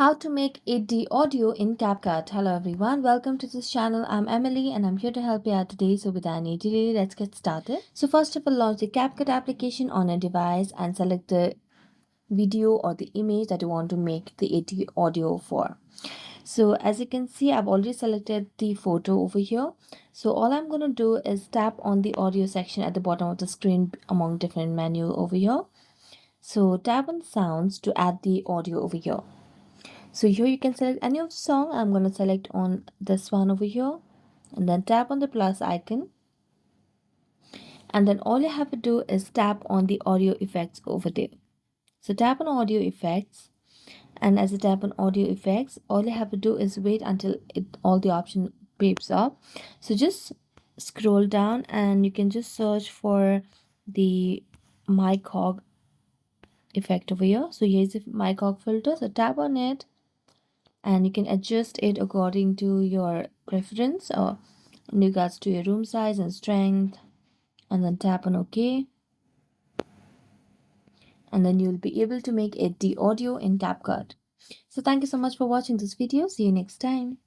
How to make 8D audio in Capcut. Hello everyone, welcome to this channel. I'm Emily and I'm here to help you out today. So without any delay, let's get started. So first of all, launch the Capcut application on a device and select the video or the image that you want to make the 8D audio for. So as you can see, I've already selected the photo over here. So all I'm going to do is tap on the audio section at the bottom of the screen among different menu over here. So tap on sounds to add the audio over here. So here you can select any of the song. I'm going to select on this one over here and then tap on the plus icon. And then all you have to do is tap on the audio effects over there. So tap on audio effects, and as you tap on audio effects, all you have to do is wait until all the option pops up. So just scroll down and you can just search for the mic hog effect over here. So here's the mic hog filter. So tap on it and you can adjust it according to your preference or in regards to your room size and strength, and then tap on OK, and then you'll be able to make it the audio in CapCut. So thank you so much for watching this video. See you next time.